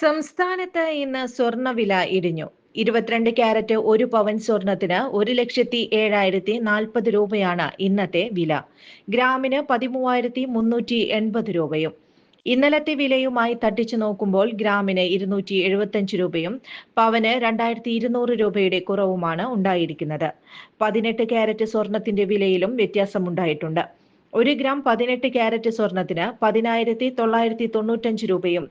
സംസ്ഥാനത്ത് ഇന്ന് സ്വർണ്ണവില ഇടിഞ്ഞു. 22 ക്യാരറ്റ് 1 പവൻ സ്വർണത്തിന് 1,07,040 രൂപയാണ് ഇന്നത്തെ വില. ഗ്രാമിന് 13,380 രൂപയും. ഇന്നലത്തെ വിലയുമായി തട്ടിച്ചു നോക്കുമ്പോൾ ഗ്രാമിന് 275 രൂപയും പവന് 2,200 രൂപയുടെ കുറവുമാണ് ഉണ്ടായിരിക്കുന്നത്. 18 ക്യാരറ്റ് സ്വർണത്തിന്റെ വിലയിലും വ്യത്യാസമുണ്ടായിട്ടുണ്ട്. 1 ഗ്രാം 18 ക്യാരറ്റ് സ്വർണത്തിന് 10,995 രൂപയും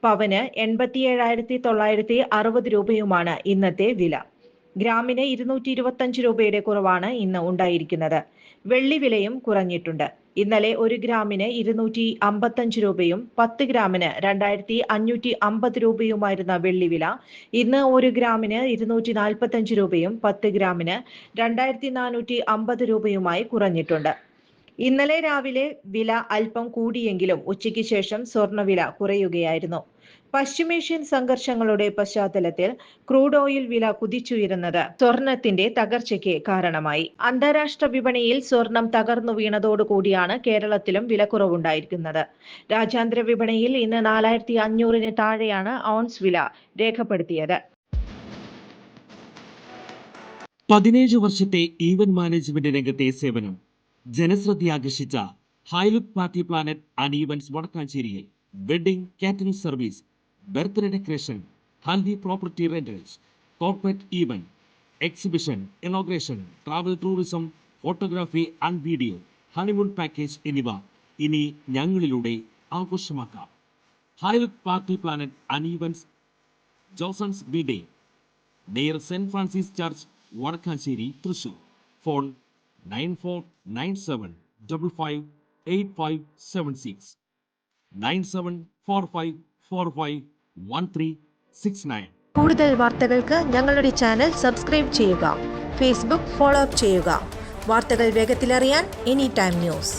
പവന് 87,960 രൂപയുമാണ് ഇന്നത്തെ വില. ഗ്രാമിന് 225 രൂപയുടെ കുറവാണ് ഇന്ന് ഉണ്ടായിരിക്കുന്നത്. വെള്ളി വിലയും കുറഞ്ഞിട്ടുണ്ട്. ഇന്നലെ 1 ഗ്രാമിന് 255 രൂപയും 10 ഗ്രാമിന് 2,550 രൂപയുമായിരുന്ന വെള്ളി വില ഇന്ന് 1 ഗ്രാമിന് 245 രൂപയും 10 ഗ്രാമിന് 2,450 രൂപയുമായി കുറഞ്ഞിട്ടുണ്ട്. ഇന്നലെ രാവിലെ വില അല്പം കൂടിയെങ്കിലും ഉച്ചയ്ക്ക് ശേഷം സ്വർണ്ണവില കുറയുകയായിരുന്നു. പശ്ചിമേഷ്യൻ സംഘർഷങ്ങളുടെ പശ്ചാത്തലത്തിൽ ക്രൂഡ് ഓയിൽ വില കുതിച്ചുയരുന്നത് സ്വർണത്തിന്റെ തകർച്ചയ്ക്ക് കാരണമായി. അന്താരാഷ്ട്ര വിപണിയിൽ സ്വർണം തകർന്നു വീണതോടുകൂടിയാണ് കേരളത്തിലും വിലക്കുറവുണ്ടായിരിക്കുന്നത്. രാജ്യാന്തര വിപണിയിൽ ഇന്ന് 4,500-ന് താഴെയാണ് ഔൺസ് വില രേഖപ്പെടുത്തിയത്. 17 വർഷത്തെ ഈവന്റ് മാനേജ്മെന്റ് രംഗത്തെ സേവനം ജനശ്രദ്ധയാകർഷിച്ച Highlook Party Planet and Events വടക്കാഞ്ചേരിയിൽ wedding catering service, birthday decoration, haldi property rentals, corporate event, exhibition, inauguration, travel tourism, photography and video, honeymoon package എന്നിവ ഇനി ഞങ്ങളിലൂടെ ആഘോഷമാക്കാം. Highlook Party Planet and Events, Josons B ഡേ, near Saint Francis church, Vadakkanchery, Thrissur. Phone 9497558576 9745451369. കൂടുതൽ വാർത്തകൾക്ക് ഞങ്ങളുടെ channel subscribe ചെയ്യുക. Facebook follow up ചെയ്യുക. വാർത്തകൾ വേഗത്തിലറിയാൻ എനി ടൈം ന്യൂസ്.